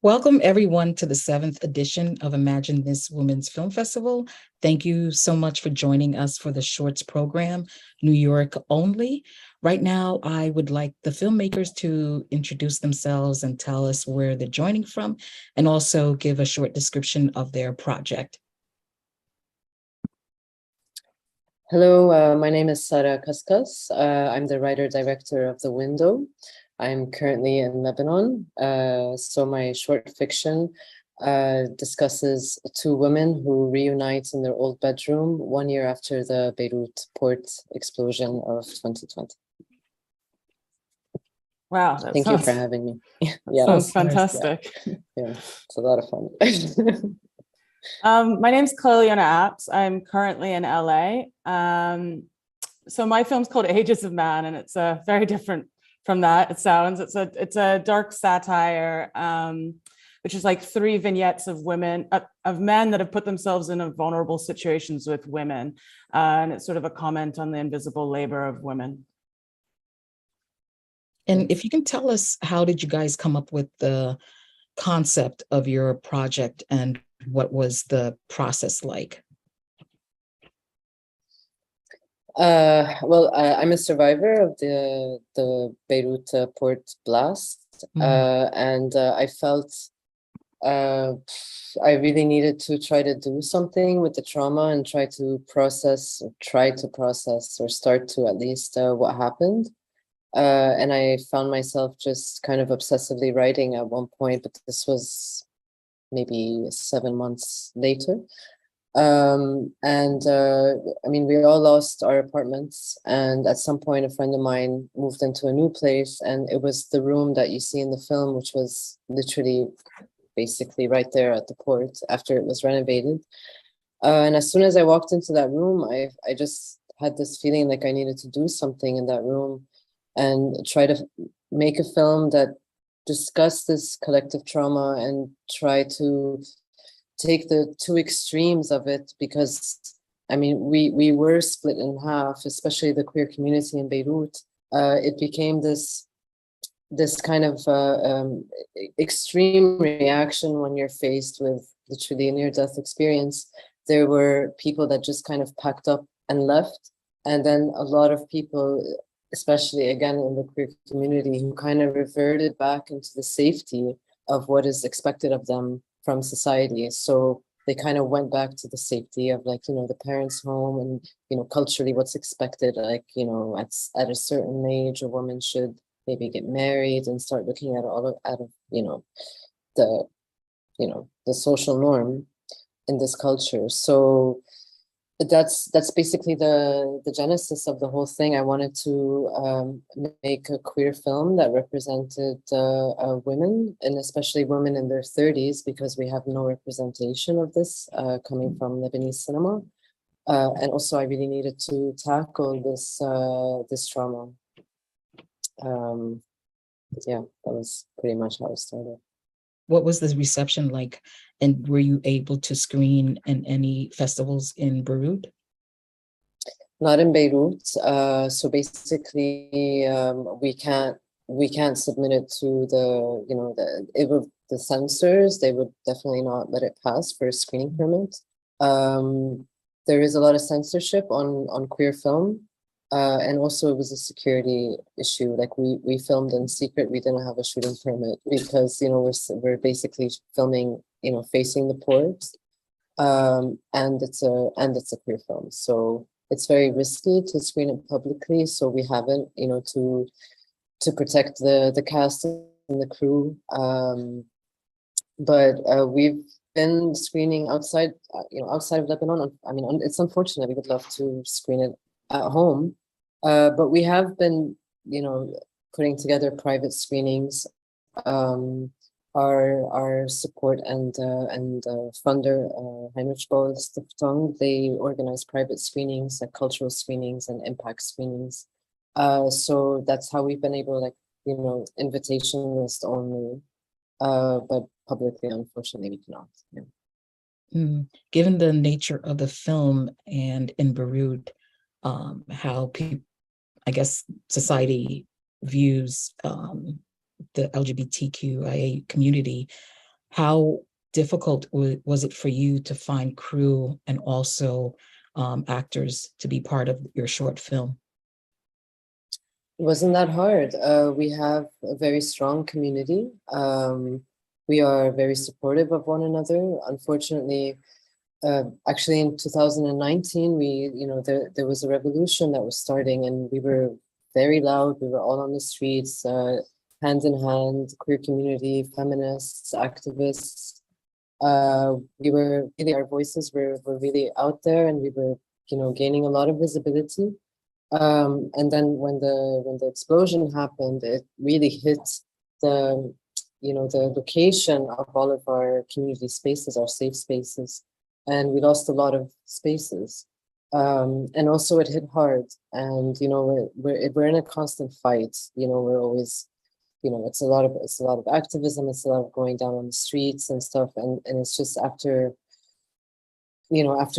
Welcome everyone to the 7th edition of Imagine This Women's Film Festival. Thank you so much for joining us for the Shorts program, New York only. Right now, I would like the filmmakers to introduce themselves and tell us where they're joining from, and also give a short description of their project. Hello, my name is Sara Kaskus. I'm the writer-director of The Window. I'm currently in Lebanon. So my short fiction discusses two women who reunite in their old bedroom 1 year after the Beirut port explosion of 2020. Wow. Thank you for having me. Yeah, sounds fantastic. Yeah, it's a lot of fun. My name's Chloe Unattached. I'm currently in LA. So my film's called Ages of Man, and it's very different from that. It sounds it's a dark satire, which is like 3 vignettes of women, of men that have put themselves in vulnerable situations with women, and it's sort of a comment on the invisible labor of women. And if you can tell us, how did you guys come up with the concept of your project, and what was the process like? Well, I'm a survivor of the Beirut port blast, and I felt I really needed to try to do something with the trauma and try to process or start to at least what happened. And I found myself just kind of obsessively writing at one point, but this was maybe 7 months later. I mean, we all lost our apartments, and at some point a friend of mine moved into a new place, and it was the room that you see in the film, which was literally basically right there at the port after it was renovated. And as soon as I walked into that room, I just had this feeling like I needed to do something in that room and try to make a film that discussed this collective trauma and try to take the two extremes of it, because I mean, we were split in half, especially the queer community in Beirut. It became this kind of extreme reaction when you're faced with literally a near-death experience. There were people that just kind of packed up and left, and then a lot of people, especially again in the queer community, who kind of reverted back into the safety of what is expected of them from society. So they kind of went back to the safety of, like, you know, the parents' home, and, you know, culturally what's expected, like, you know, at a certain age, a woman should maybe get married and start looking at all of you know, the social norm in this culture. So that's basically the genesis of the whole thing. I wanted to make a queer film that represented women, and especially women in their 30s, because we have no representation of this coming from Lebanese cinema. And also I really needed to tackle this trauma. Yeah, that was pretty much how it started. What was the reception like, and were you able to screen in any festivals in Beirut? Not in Beirut. So basically, we can't submit it to the censors. They would definitely not let it pass for a screening permit. There is a lot of censorship on queer film. And also it was a security issue. Like we filmed in secret. We didn't have a shooting permit because, you know, we're basically filming, you know, facing the port, and it's a queer film. So it's very risky to screen it publicly. So we haven't, you know, to protect the cast and the crew. But we've been screening outside, outside of Lebanon. I mean, it's unfortunate. We would love to screen it at home. But we have been, you know, putting together private screenings. Our support and funder, Heinrich Böll Stiftung, they organize private screenings, like cultural screenings and impact screenings. So that's how we've been able, like, you know, invitation list only, but publicly, unfortunately, we cannot. Yeah. Given the nature of the film and in Beirut, how people, I guess, society views the LGBTQIA community, How difficult was it for you to find crew and also actors to be part of your short film? It wasn't that hard. We have a very strong community. We are very supportive of one another. Unfortunately, actually in 2019, there was a revolution that was starting, and we were very loud. We were all on the streets, hand in hand, queer community, feminists, activists. Our voices were really out there, and we were, gaining a lot of visibility. And then when the explosion happened, it really hit the location of all of our community spaces, our safe spaces, and we lost a lot of spaces. And also it hit hard, and we're in a constant fight. We're always, it's a lot of activism, it's a lot of going down on the streets and stuff, and it's just after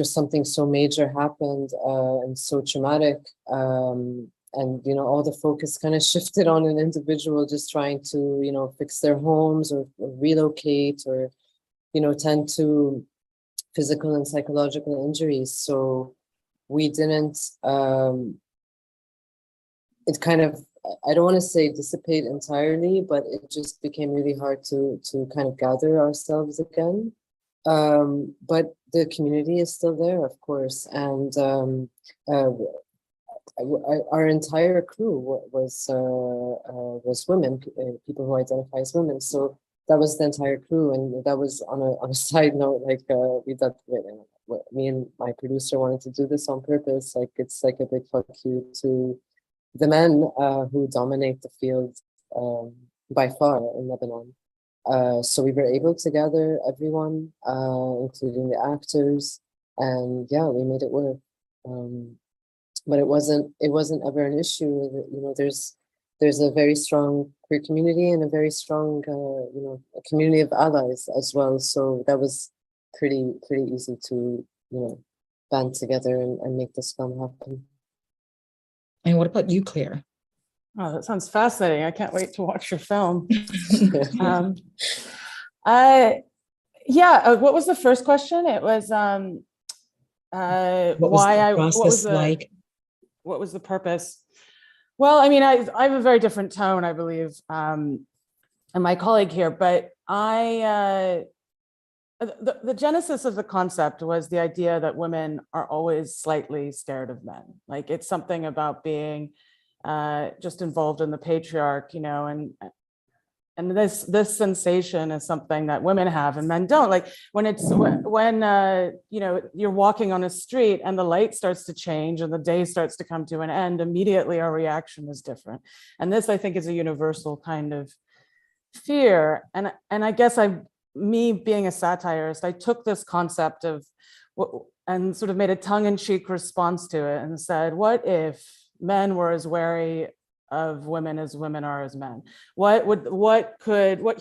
something so major happened, and so traumatic, and all the focus kind of shifted on an individual just trying to fix their homes or relocate or tend to physical and psychological injuries. So we didn't, it kind of, I don't want to say dissipate entirely, but it just became really hard to kind of gather ourselves again. But the community is still there, of course, and our entire crew was women, people who identify as women. So that was the entire crew, and that was on a side note. Like me and my producer wanted to do this on purpose. Like it's like a big fuck you to the men who dominate the field by far in Lebanon. So we were able to gather everyone, including the actors, and yeah, we made it work. But it wasn't ever an issue. There's a very strong queer community and a very strong a community of allies as well. So that was pretty easy to band together and make this film happen. And what about you, Claire? Oh, that sounds fascinating. I can't wait to watch your film. What was the first question? It was what was the purpose? Well, I mean, I have a very different tone, I believe, and my colleague here, but the genesis of the concept was the idea that women are always slightly scared of men. Like it's something about being just involved in the patriarch, and this sensation is something that women have and men don't. Like when you're walking on a street and the light starts to change and the day starts to come to an end, immediately our reaction is different. And this, I think, is a universal kind of fear. And I guess me being a satirist, I took this concept and sort of made a tongue-in-cheek response to it and said, what if men were as wary of women as women are as men? What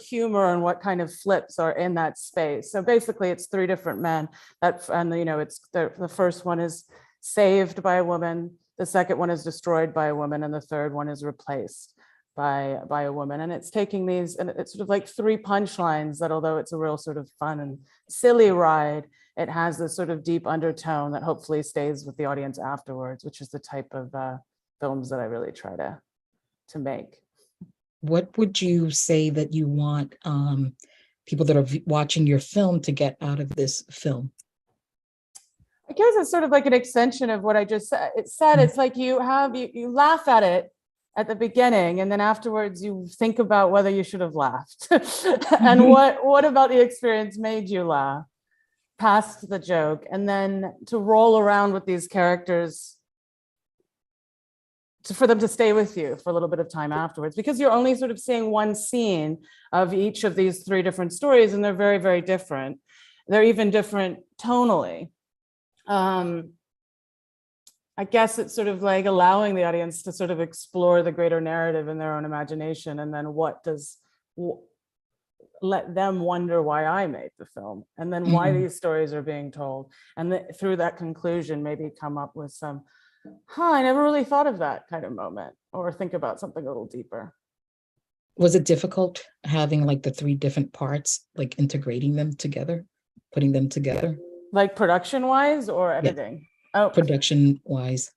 humor and what kind of flips are in that space? So basically it's three different men it's the first one is saved by a woman, the second one is destroyed by a woman, and the third one is replaced by a woman. And it's taking these, and it's sort of like three punchlines that, although it's a real sort of fun and silly ride, it has this sort of deep undertone that hopefully stays with the audience afterwards, which is the type of films that I really try to make. What would you say that you want people that are watching your film to get out of this film? I guess it's sort of like an extension of what I just said. It's like you laugh at it at the beginning, and then afterwards you think about whether you should have laughed and what about the experience made you laugh past the joke, and then to roll around with these characters for them to stay with you for a little bit of time afterwards, because you're only sort of seeing one scene of each of these three different stories, and they're very, very different. They're even different tonally. I guess it's sort of like allowing the audience to sort of explore the greater narrative in their own imagination, and then let them wonder why I made the film, and then why these stories are being told, and through that conclusion maybe come up with some, I never really thought of that kind of moment, or think about something a little deeper. Was it difficult having like the three different parts, like integrating them together, putting them together? Like production wise or Yeah, editing? Oh, production wise.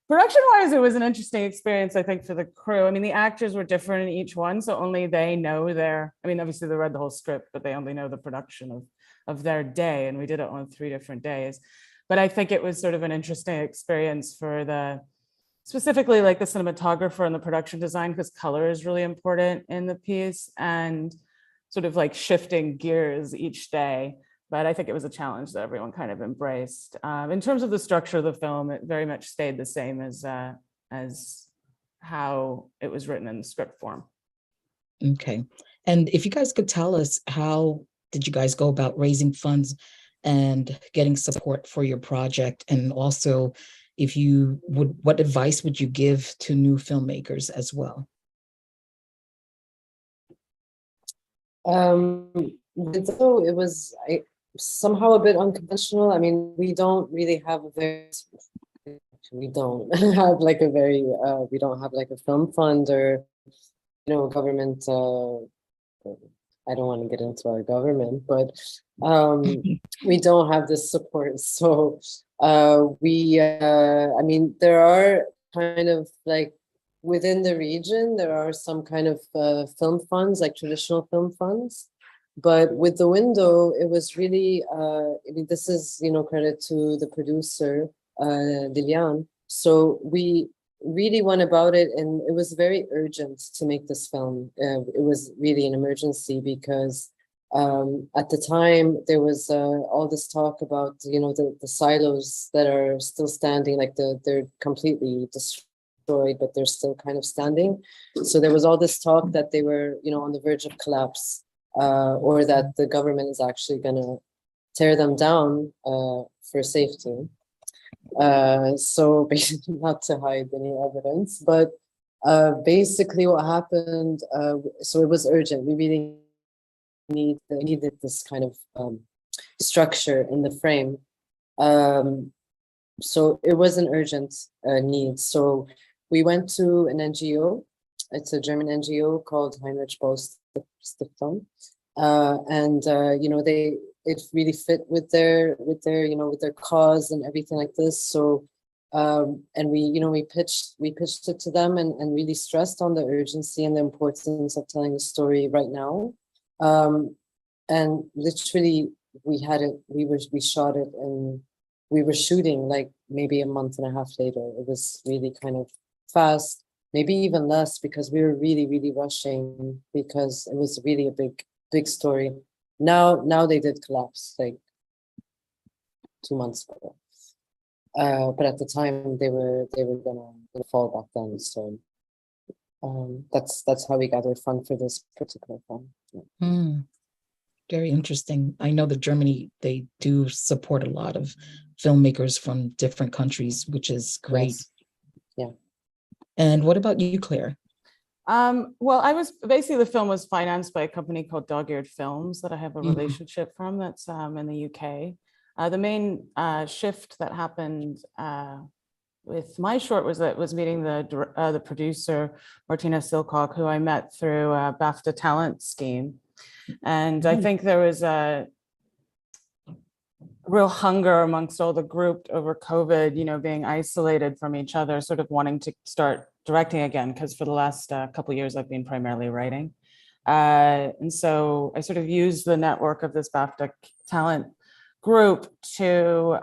production wise, it was an interesting experience, I think, for the crew. I mean, the actors were different in each one, so only they know I mean, obviously they read the whole script, but they only know the production of their day. And we did it on 3 different days. But I think it was sort of an interesting experience for specifically like the cinematographer and the production design, because color is really important in the piece, and sort of like shifting gears each day. But I think it was a challenge that everyone kind of embraced. In terms of the structure of the film, it very much stayed the same as how it was written in the script form. Okay. And if you guys could tell us, how did you guys go about raising funds and getting support for your project? And also, if you would, what advice would you give to new filmmakers as well? Though it was somehow a bit unconventional. I mean, we don't really have a very, we don't have like a very, we don't have like a film fund or, you know, government, I don't want to get into our government, but we don't have this support. So I mean, there are kind of like within the region, there are some kind of film funds, like traditional film funds. But with the window, it was really, I mean, this is, you know, credit to the producer, Liliane. So we really went about it, and it was very urgent to make this film. It was really an emergency because at the time there was all this talk about, you know, the silos that are still standing, like they're completely destroyed, but they're still kind of standing. So there was all this talk that they were, you know, on the verge of collapse, or that the government is actually going to tear them down for safety. So basically, not to hide any evidence, but basically what happened, so it was urgent. We really needed this kind of structure in the frame. So it was an urgent need. So we went to an NGO. It's a German NGO called Heinrich Böll Stiftung. And you know, it really fit with their you know, with their cause and everything like this. So and we, you know, we pitched it to them, and really stressed on the urgency and the importance of telling the story right now. And literally we shot it, and we were shooting like maybe a month and a half later. It was really kind of fast, maybe even less, because we were really rushing, because it was really a big story. Now they did collapse like 2 months ago. But at the time they were gonna fall back down. So that's how we gathered fund for this particular film. Yeah. Very interesting. I know that Germany, they do support a lot of filmmakers from different countries, which is great. Yes. Yeah. And what about you, Claire? Well, the film was financed by a company called Dog-Eared Films that I have a relationship from, that's in the UK. The main shift that happened with my short was meeting the producer, Martina Silcock, who I met through a BAFTA talent scheme. And I think there was a real hunger amongst all the group over COVID, you know, being isolated from each other, sort of wanting to start directing again, because for the last couple of years I've been primarily writing. And so I sort of used the network of this BAFTA talent group to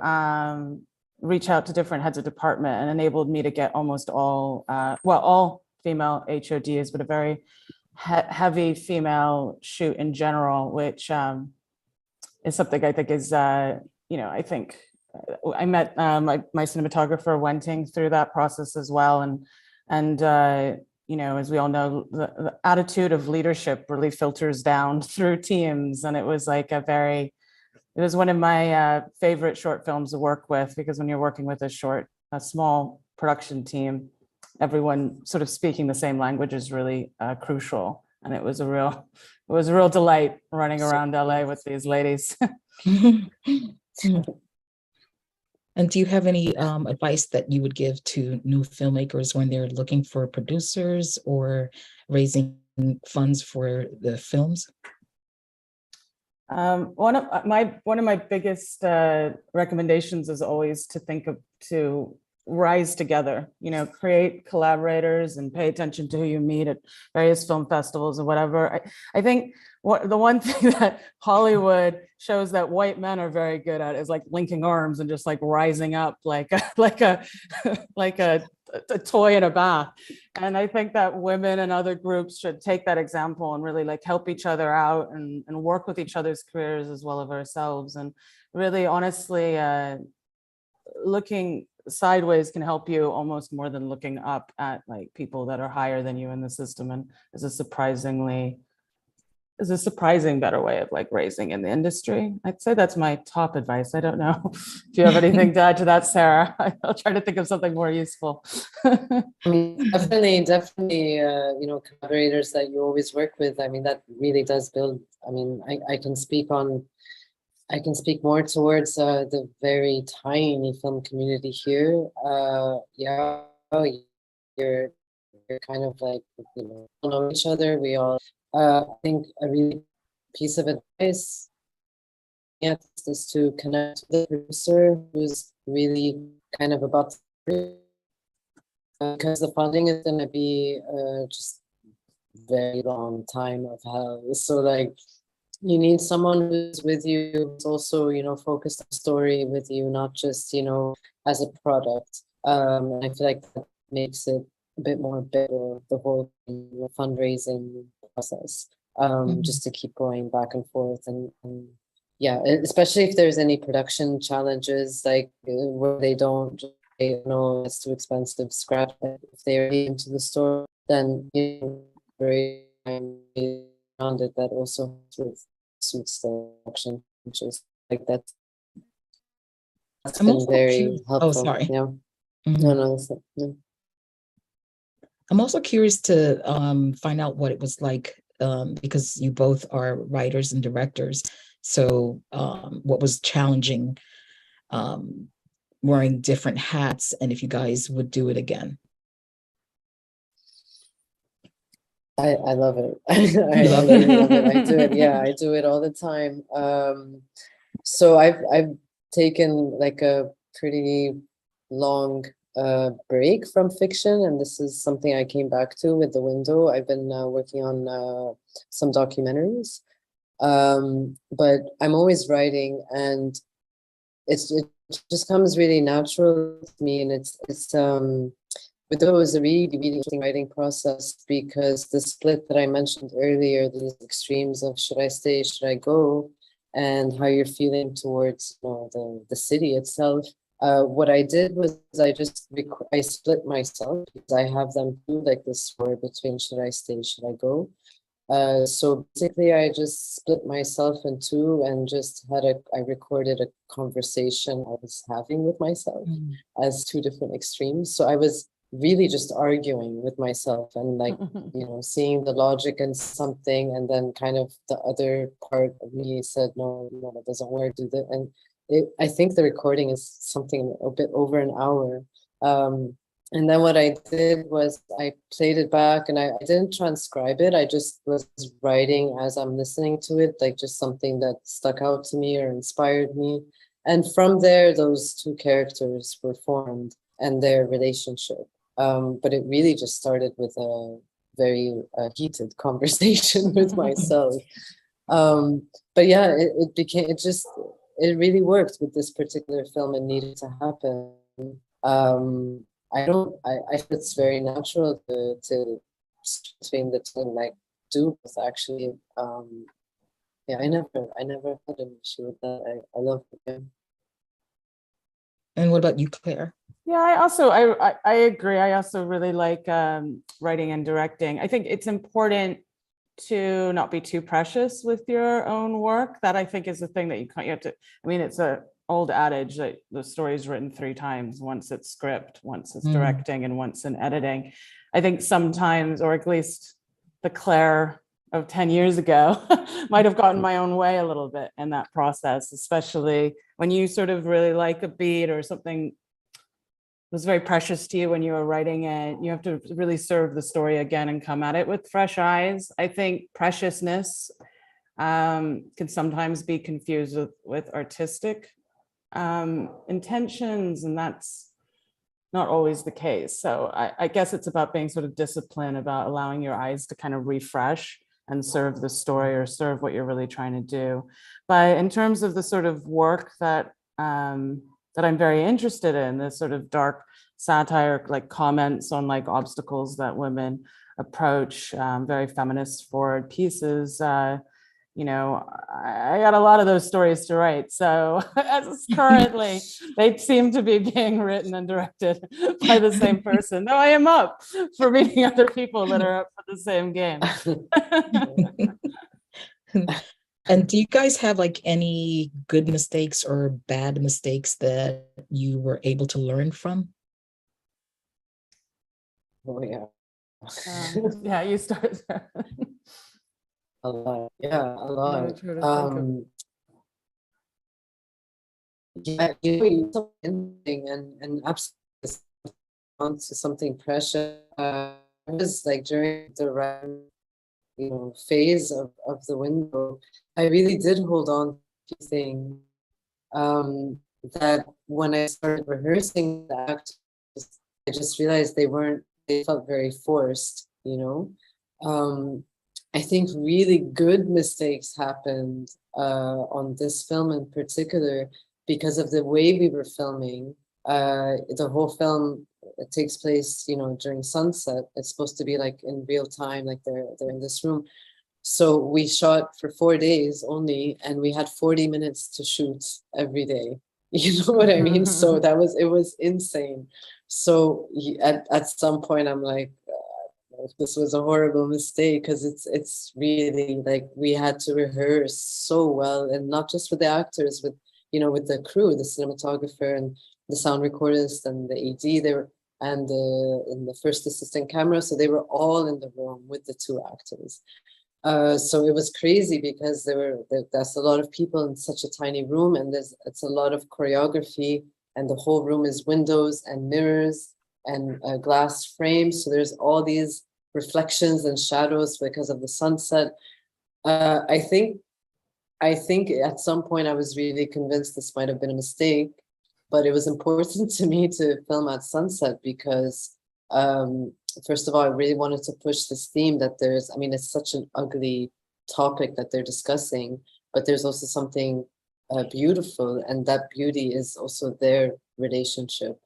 reach out to different heads of department, and enabled me to get almost all female HODs, but a very heavy female shoot in general, which is something I think is, you know, I think I met my cinematographer Wenting through that process as well. And you know, as we all know, the attitude of leadership really filters down through teams. And it was like it was one of my favorite short films to work with, because when you're working with a small production team, everyone sort of speaking the same language is really crucial. And it was a real delight running around LA with these ladies. And do you have any advice that you would give to new filmmakers when they're looking for producers or raising funds for the films? One of my biggest recommendations is always to think of to rise together, create collaborators and pay attention to who you meet at various film festivals or whatever. I think the one thing that Hollywood shows that white men are very good at is like linking arms and just like rising up like a toy in a bath. And I think that women and other groups should take that example and really like help each other out and work with each other's careers as well as ourselves. And really, honestly, looking sideways can help you almost more than looking up at like people that are higher than you in the system, and is a surprising better way of like raising in the industry. I'd say that's my top advice. I don't know if you have anything to add to that, Sarah. I'll try to think of something more useful. I mean, definitely, collaborators that you always work with. I mean, that really does build. I mean, I can speak more towards the very tiny film community here. You're kind of like, know each other. We all, I think a really piece of advice is to connect with the producer who's really kind of about to, because the funding is going to be just very long time of hell. So like, you need someone who's with you, who's also, focused on story with you, not just, as a product. And I feel like that makes it a bit more better, the whole fundraising process, just to keep going back and forth. And yeah, especially if there's any production challenges, like where they don't know it's too expensive, scrap it. If they're into the store, then very around it that also suits the action, which is like that's been very helpful. Oh, sorry. Yeah. Mm-hmm. No, yeah. I'm also curious to find out what it was like, because you both are writers and directors. So what was challenging, wearing different hats, and if you guys would do it again? I love it. I really love it. I do it. Yeah, I do it all the time. So I've taken like a pretty long break from fiction, and this is something I came back to with The Window. I've been working on some documentaries, but I'm always writing, and it just comes really natural to me, and it's but it was a really, really interesting writing process, because the split that I mentioned earlier, these extremes of should I stay, should I go, and how you're feeling towards the city itself. What I did was I split myself, because I have them too, like this war between should I stay, should I go. So basically I just split myself in two and just I recorded a conversation I was having with myself as two different extremes. So I was really just arguing with myself and like, seeing the logic in something, and then kind of the other part of me said, no, that doesn't work, do that. And I think the recording is something a bit over an hour. And then what I did was I played it back, and I didn't transcribe it. I just was writing as I'm listening to it, like just something that stuck out to me or inspired me. And from there, those two characters were formed and their relationship. But it really just started with a very heated conversation with myself. But yeah, it really worked with this particular film and needed to happen. I feel it's very natural to between the two, like do both actually. Yeah, I never had an issue with that. I love it. And what about you, Claire? Yeah, I agree. I also really like writing and directing. I think it's important to not be too precious with your own work. That I think is the thing that you have to, I mean, it's a old adage that the story is written 3 times. Once it's script, once it's directing, and once in editing. I think sometimes, or at least the Claire of 10 years ago might have gotten my own way a little bit in that process, especially when you sort of really like a beat or something was very precious to you when you were writing it. You have to really serve the story again and come at it with fresh eyes. I think preciousness can sometimes be confused with artistic intentions, and that's not always the case. So I guess it's about being sort of disciplined about allowing your eyes to kind of refresh and serve the story or serve what you're really trying to do. But in terms of the sort of work that that I'm very interested in, this sort of dark satire, like comments on like obstacles that women approach, very feminist forward pieces. You know, I got a lot of those stories to write. So as currently, they seem to be being written and directed by the same person, though I am up for meeting other people that are up for the same game. And do you guys have like any good mistakes or bad mistakes that you were able to learn from? Oh yeah. Yeah, you start there. A lot. Yeah, a lot. Yeah, you something and absolutely onto something precious. It was like during the round, phase of the window, I really did hold on to things that when I started rehearsing the act, I just realized they felt very forced, I think really good mistakes happened on this film in particular because of the way we were filming. The whole film, it takes place, during sunset. It's supposed to be like in real time, like they're in this room. So we shot for 4 days only, and we had 40 minutes to shoot every day. You know what I mean? So it was insane. So at some point, I'm like, this was a horrible mistake, because it's really like we had to rehearse so well, and not just with the actors, with the crew, the cinematographer and the sound recordist and the AD. They were and the first assistant camera, so they were all in the room with the two actors. So it was crazy because there's a lot of people in such a tiny room, and it's a lot of choreography, and the whole room is windows and mirrors and glass frames. So there's all these reflections and shadows because of the sunset. I think at some point I was really convinced this might have been a mistake, but it was important to me to film at sunset because first of all, I really wanted to push this theme that it's such an ugly topic that they're discussing, but there's also something beautiful, and that beauty is also their relationship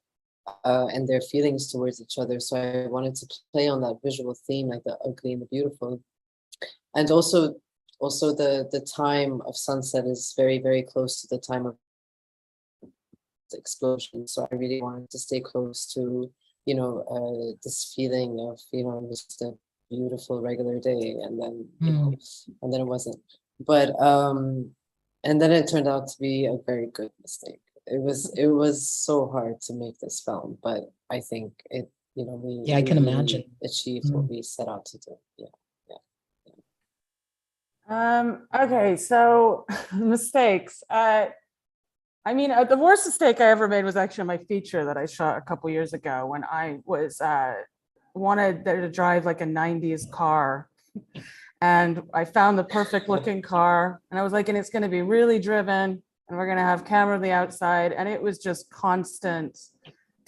and their feelings towards each other. So I wanted to play on that visual theme, like the ugly and the beautiful. And also the time of sunset is very, very close to the time of the explosion. So I really wanted to stay close to this feeling of just a beautiful regular day, and then and then it wasn't. But and then it turned out to be a very good mistake. It was so hard to make this film, but I think it I can imagine achieved what we set out to do. Okay, so mistakes. The worst mistake I ever made was actually my feature that I shot a couple years ago when I was wanted there to drive like a 90s car. And I found the perfect looking car, and I was like, and it's going to be really driven, and we're going to have camera on the outside. And it was just constant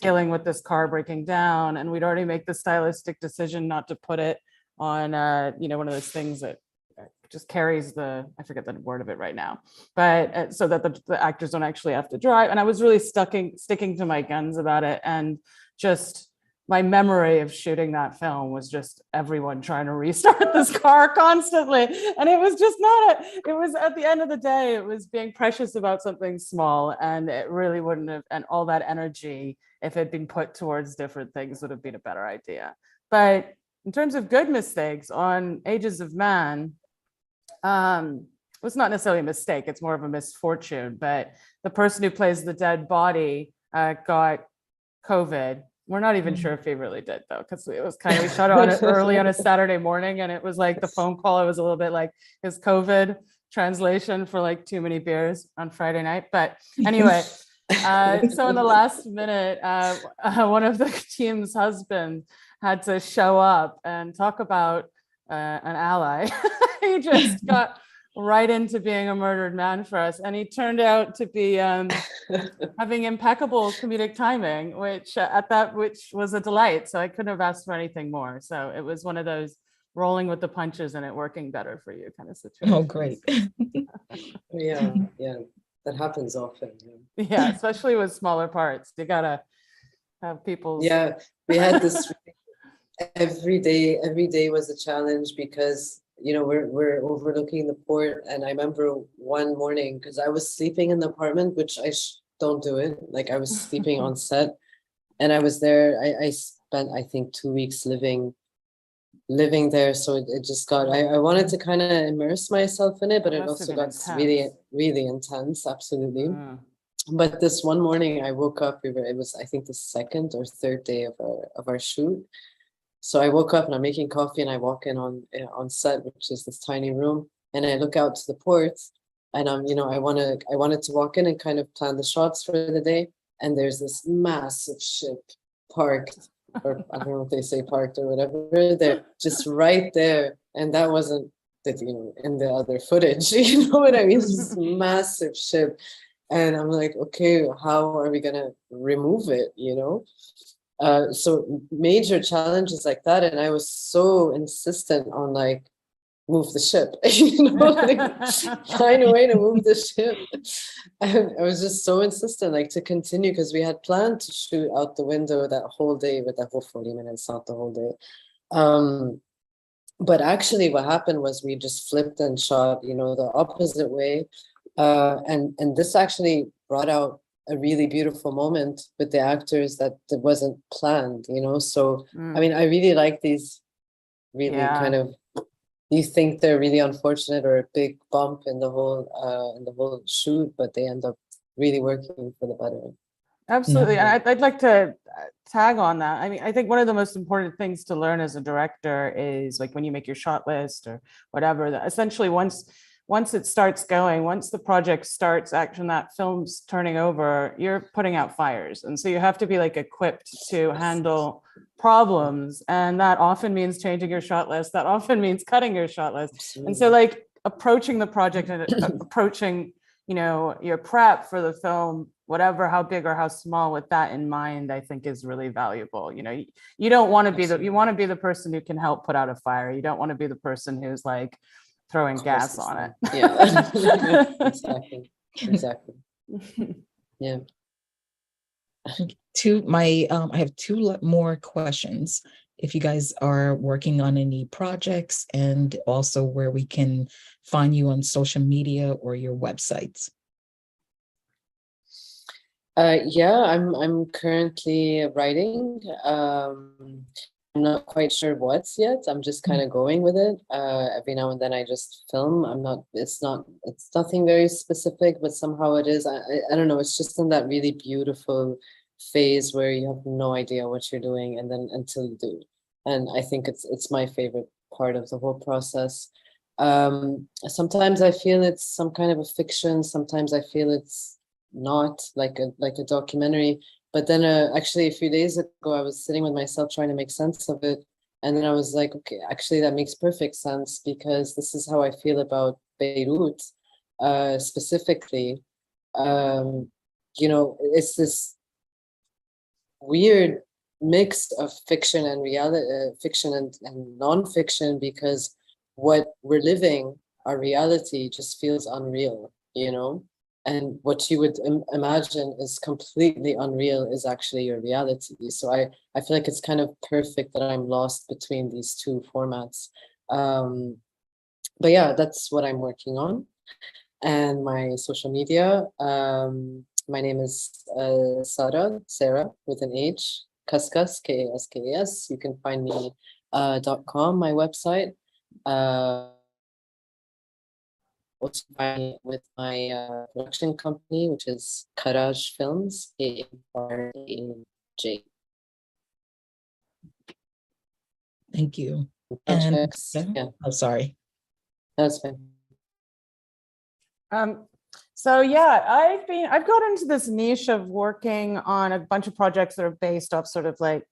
dealing with this car breaking down. And we'd already made the stylistic decision not to put it on, one of those things that just carries I forget the word of it right now, but so that the actors don't actually have to drive. And I was really sticking to my guns about it. And just my memory of shooting that film was just everyone trying to restart this car constantly. And it was just it was, at the end of the day, it was being precious about something small, and it really wouldn't have, and all that energy, if it had been put towards different things, would have been a better idea. But in terms of good mistakes on Ages of Man, it was not necessarily a mistake, it's more of a misfortune, but the person who plays the dead body got COVID. We're not even sure if he really did, though, because it was we shot on it early on a Saturday morning, and it was like the phone call, it was a little bit like his COVID translation for like too many beers on Friday night. But anyway, So in the last minute, one of the team's husbands had to show up and talk about an ally. He just got right into being a murdered man for us, and he turned out to be having impeccable comedic timing, which was a delight. So I couldn't have asked for anything more. So it was one of those rolling with the punches and it working better for you kind of situations. Oh, great. Yeah, that happens often. Yeah, especially with smaller parts. You gotta have people. Yeah, we had this every day was a challenge because we're overlooking the port, and I remember one morning, because I was sleeping in the apartment, which I don't do it. Like, I was sleeping on set, and I was there. I spent, I think, 2 weeks living there, so it just got, I wanted to kind of immerse myself in it, but it also got really intense. Absolutely. But this one morning I woke up, it was, I think, the second or third day of our shoot. So I woke up and I'm making coffee, and I walk in on set, which is this tiny room, and I look out to the port, and I wanted to walk in and kind of plan the shots for the day, and there's this massive ship parked, or I don't know if they say parked or whatever, they're just right there, and that wasn't in the other footage. You know what I mean? It's this massive ship, and I'm like, okay, how are we gonna remove it? So major challenges like that, and I was so insistent on, like, move the ship, find a way to move the ship. And I was just so insistent, like, to continue, because we had planned to shoot out the window that whole day, with that whole 40 minutes, not the whole day. But actually what happened was we just flipped and shot, the opposite way. And this actually brought out a really beautiful moment with the actors that wasn't planned, so I mean, I really like these really kind of, you think they're really unfortunate or a big bump in the whole shoot, but they end up really working for the better. Absolutely. And I'd like to tag on that. I mean, I think one of the most important things to learn as a director is, like, when you make your shot list or whatever, that essentially once it starts going, once the project starts, actually that film's turning over, you're putting out fires. And so you have to be, like, equipped to handle problems. And that often means changing your shot list. That often means cutting your shot list. Absolutely. And so, like, approaching the project and approaching, your prep for the film, whatever, how big or how small, with that in mind, I think is really valuable. You don't want to be you want to be the person who can help put out a fire. You don't want to be the person who's, like, throwing gas on it. Yeah. Exactly. Yeah. I have two more questions. If you guys are working on any projects, and also where we can find you on social media or your websites. Yeah, I'm currently writing. I'm not quite sure what's yet. I'm just kind of going with it. Every now and then I just film. It's nothing very specific, but somehow it is. I don't know. It's just in that really beautiful phase where you have no idea what you're doing, and then until you do. And I think it's my favorite part of the whole process. Sometimes I feel it's some kind of a fiction. Sometimes I feel it's not, like a documentary. But then actually a few days ago, I was sitting with myself trying to make sense of it. And then I was like, okay, actually that makes perfect sense, because this is how I feel about Beirut specifically. It's this weird mix of fiction and reality, fiction and non-fiction, because what we're living, our reality, just feels unreal, and what you would imagine is completely unreal is actually your reality. So I feel like it's kind of perfect that I'm lost between these two formats. But yeah, that's what I'm working on. And my social media, my name is Sarah with an H, Kaskus, Kaskas. You can find me .com, my website. Also find me with my production company, which is Karaj Films, ARAJ. Thank you. Projects, And, yeah. Oh, sorry. That's fine. So yeah, I've got into this niche of working on a bunch of projects that are based off sort of like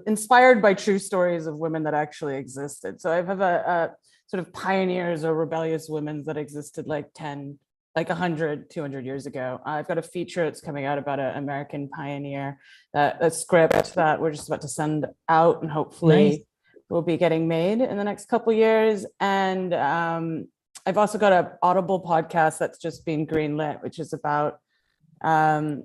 inspired by true stories of women that actually existed. So I have a sort of pioneers or rebellious women that existed like 100, 200 years ago. I've got a feature that's coming out about an American pioneer, a script that we're just about to send out and hopefully Nice. will be getting made in the next couple of years. And I've also got an Audible podcast that's just been greenlit, which is about a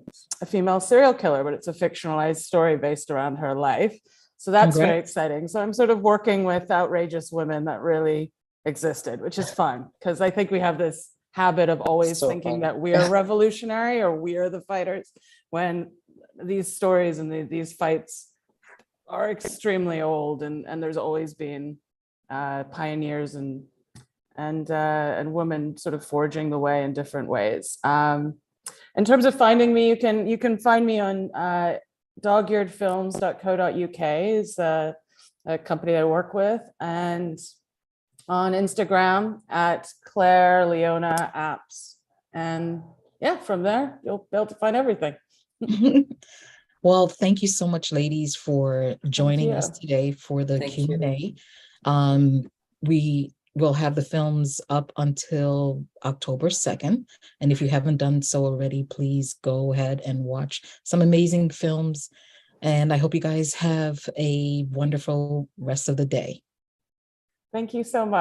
female serial killer, but it's a fictionalized story based around her life. So that's Congrats. very exciting. So I'm sort of working with outrageous women that really existed, which is fun because I think we have this habit of always thinking that we are revolutionary or we are the fighters, when these stories and these fights are extremely old, and there's always been pioneers and women sort of forging the way in different ways. In terms of finding me, you can find me on dogearedfilms.co.uk is a company I work with, and on Instagram at Claire Leona Apps. And yeah, from there, you'll be able to find everything. Well, thank you so much, ladies, for joining us today for the Q&A. We will have the films up until October 2nd. And if you haven't done so already, please go ahead and watch some amazing films. And I hope you guys have a wonderful rest of the day. Thank you so much.